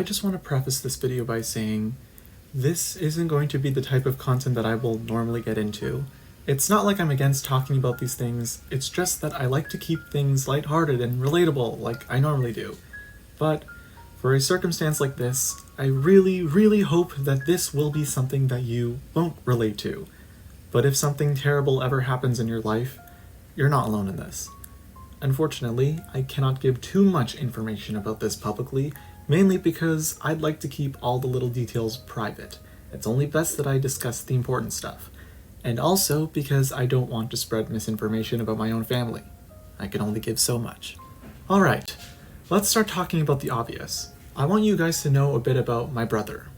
I just want to preface this video by saying this isn't going to be the type of content that I will normally get into. It's not like I'm against talking about these things, it's just that I like to keep things lighthearted and relatable like I normally do. But for a circumstance like this, I really hope that this will be something that you won't relate to. But if something terrible ever happens in your life, you're not alone in this. Unfortunately, I cannot give too much information about this publicly, mainly because I'd like to keep all the little details private. It's only best that I discuss the important stuff. And also because I don't want to spread misinformation about my own family. I can only give so much. Alright, let's start talking about the obvious. I want you guys to know a bit about my brother.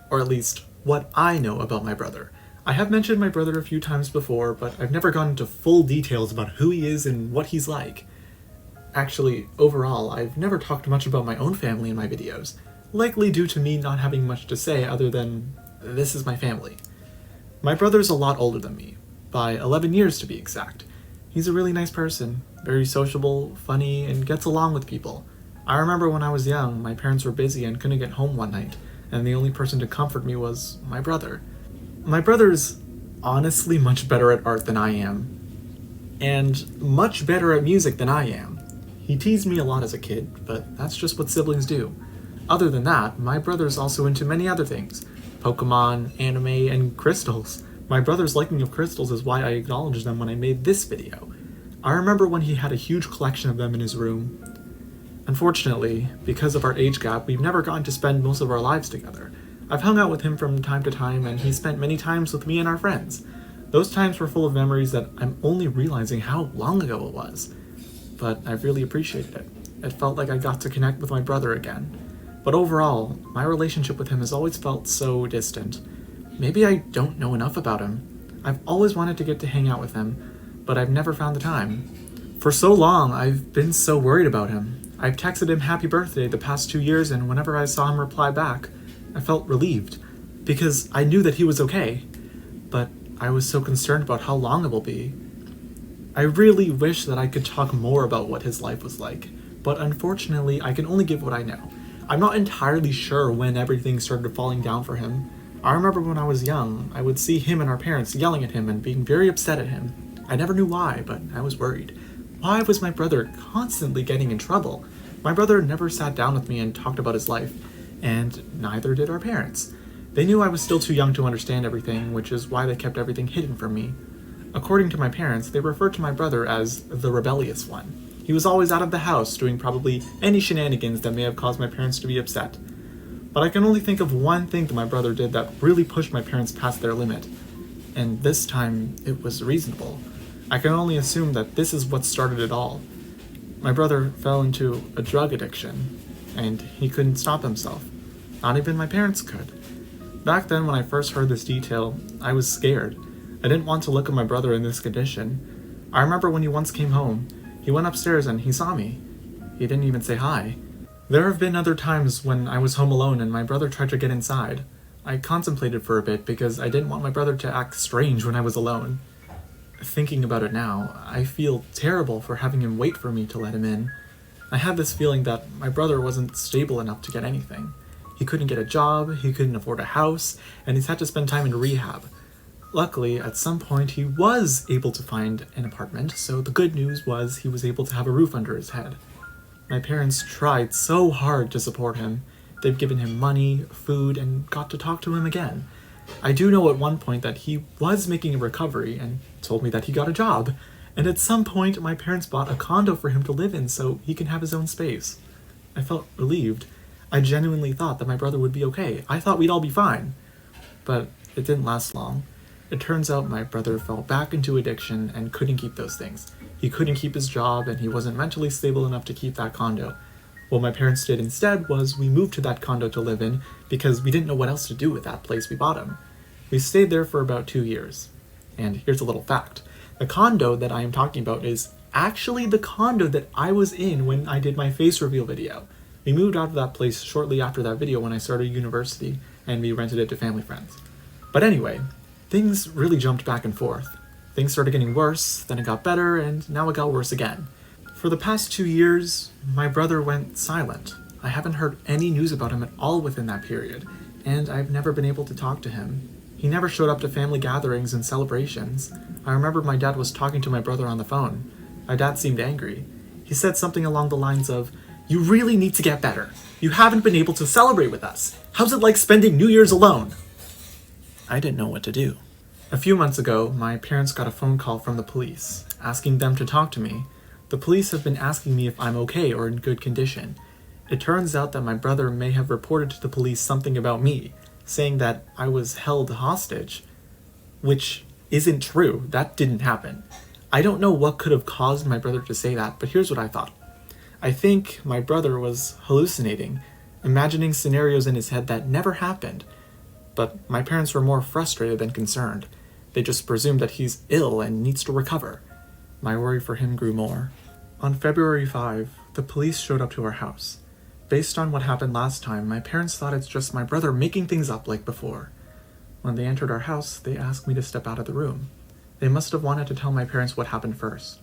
Or at least, what I know about my brother. I have mentioned my brother a few times before, but I've never gone into full details about who he is and what he's like. Actually, overall, I've never talked much about my own family in my videos, likely due to me not having much to say other than, this is my family. My brother's a lot older than me, by 11 years to be exact. He's a really nice person, very sociable, funny, and gets along with people. I remember when I was young, my parents were busy and couldn't get home one night, and the only person to comfort me was my brother. My brother's honestly much better at art than I am, and much better at music than I am. He teased me a lot as a kid, but that's just what siblings do. Other than that, my brother's also into many other things. Pokemon, anime, and crystals. My brother's liking of crystals is why I acknowledged them when I made this video. I remember when he had a huge collection of them in his room. Unfortunately, because of our age gap, we've never gotten to spend most of our lives together. I've hung out with him from time to time, and he spent many times with me and our friends. Those times were full of memories that I'm only realizing how long ago it was. But I've really appreciated it. It felt like I got to connect with my brother again. But overall, my relationship with him has always felt so distant. Maybe I don't know enough about him. I've always wanted to get to hang out with him, but I've never found the time. For so long, I've been so worried about him. I've texted him happy birthday the past 2 years, and whenever I saw him reply back, I felt relieved, because I knew that he was okay. But I was so concerned about how long it will be. I really wish that I could talk more about what his life was like, but unfortunately I can only give what I know. I'm not entirely sure when everything started falling down for him. I remember when I was young, I would see him and our parents yelling at him and being very upset at him. I never knew why, but I was worried. Why was my brother constantly getting in trouble? My brother never sat down with me and talked about his life, and neither did our parents. They knew I was still too young to understand everything, which is why they kept everything hidden from me. According to my parents, they referred to my brother as the rebellious one. He was always out of the house, doing probably any shenanigans that may have caused my parents to be upset. But I can only think of one thing that my brother did that really pushed my parents past their limit. And this time, it was reasonable. I can only assume that this is what started it all. My brother fell into a drug addiction, and he couldn't stop himself. Not even my parents could. Back then, when I first heard this detail, I was scared. I didn't want to look at my brother in this condition. I remember when he once came home, he went upstairs and he saw me. He didn't even say hi. There have been other times when I was home alone and my brother tried to get inside. I contemplated for a bit because I didn't want my brother to act strange when I was alone. Thinking about it now, I feel terrible for having him wait for me to let him in. I had this feeling that my brother wasn't stable enough to get anything. He couldn't get a job, he couldn't afford a house, and he's had to spend time in rehab. Luckily, at some point he was able to find an apartment, so the good news was he was able to have a roof under his head. My parents tried so hard to support him. They've given him money, food, and got to talk to him again. I do know at one point that he was making a recovery and told me that he got a job. And at some point, my parents bought a condo for him to live in so he can have his own space. I felt relieved. I genuinely thought that my brother would be okay. I thought we'd all be fine. But it didn't last long. It turns out my brother fell back into addiction and couldn't keep those things. He couldn't keep his job and he wasn't mentally stable enough to keep that condo. What my parents did instead was we moved to that condo to live in because we didn't know what else to do with that place we bought him. We stayed there for about 2 years. And here's a little fact. The condo that I am talking about is actually the condo that I was in when I did my face reveal video. We moved out of that place shortly after that video when I started university and we rented it to family friends. But anyway, things really jumped back and forth. Things started getting worse, then it got better, and now it got worse again. For the past 2 years, my brother went silent. I haven't heard any news about him at all within that period, and I've never been able to talk to him. He never showed up to family gatherings and celebrations. I remember my dad was talking to my brother on the phone. My dad seemed angry. He said something along the lines of, "You really need to get better. You haven't been able to celebrate with us. How's it like spending New Year's alone?" I didn't know what to do. A few months ago, my parents got a phone call from the police, asking them to talk to me. The police have been asking me if I'm okay or in good condition. It turns out that my brother may have reported to the police something about me, saying that I was held hostage, which isn't true. That didn't happen. I don't know what could have caused my brother to say that, but here's what I thought. I think my brother was hallucinating, imagining scenarios in his head that never happened. But my parents were more frustrated than concerned. They just presumed that he's ill and needs to recover. My worry for him grew more. On February 5, the police showed up to our house. Based on what happened last time, my parents thought it's just my brother making things up like before. When they entered our house, they asked me to step out of the room. They must have wanted to tell my parents what happened first.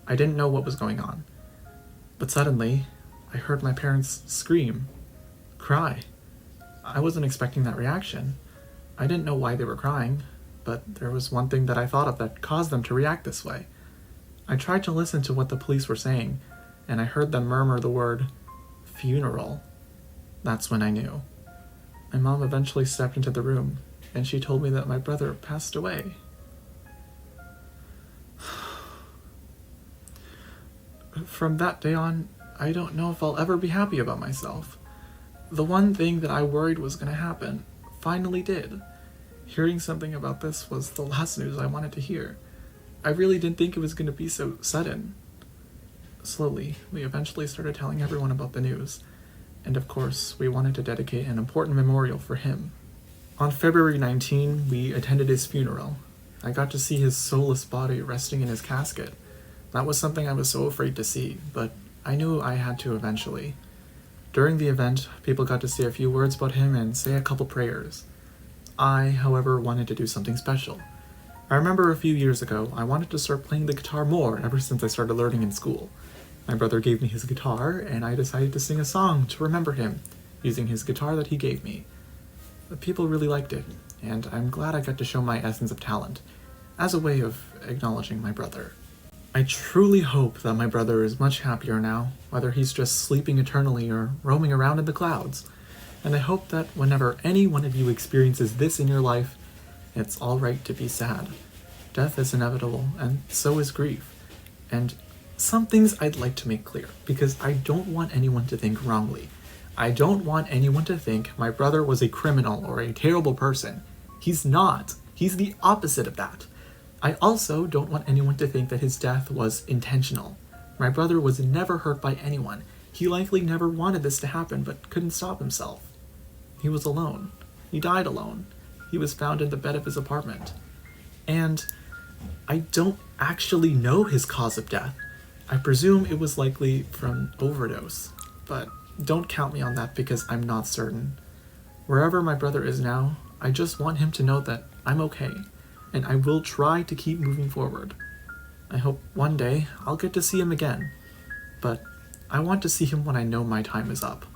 I didn't know what was going on. But suddenly, I heard my parents scream, cry. I wasn't expecting that reaction. I didn't know why they were crying, but there was one thing that I thought of that caused them to react this way. I tried to listen to what the police were saying, and I heard them murmur the word, funeral. That's when I knew. My mom eventually stepped into the room, and she told me that my brother passed away. From that day on, I don't know if I'll ever be happy about myself. The one thing that I worried was going to happen finally did. Hearing something about this was the last news I wanted to hear. I really didn't think it was going to be so sudden. Slowly, we eventually started telling everyone about the news, and of course, we wanted to dedicate an important memorial for him. On February 19, we attended his funeral. I got to see his soulless body resting in his casket. That was something I was so afraid to see, but I knew I had to eventually. During the event, people got to say a few words about him and say a couple prayers. I, however, wanted to do something special. I remember a few years ago, I wanted to start playing the guitar more ever since I started learning in school. My brother gave me his guitar, and I decided to sing a song to remember him, using his guitar that he gave me. The people really liked it, and I'm glad I got to show my essence of talent, as a way of acknowledging my brother. I truly hope that my brother is much happier now, whether he's just sleeping eternally or roaming around in the clouds. And I hope that whenever any one of you experiences this in your life, it's alright to be sad. Death is inevitable, and so is grief. And some things I'd like to make clear, because I don't want anyone to think wrongly. I don't want anyone to think my brother was a criminal or a terrible person. He's not. He's the opposite of that. I also don't want anyone to think that his death was intentional. My brother was never hurt by anyone. He likely never wanted this to happen, but couldn't stop himself. He was alone. He died alone. He was found in the bed of his apartment. And I don't actually know his cause of death. I presume it was likely from overdose, but don't count me on that because I'm not certain. Wherever my brother is now, I just want him to know that I'm okay, and I will try to keep moving forward. I hope one day I'll get to see him again, but I want to see him when I know my time is up.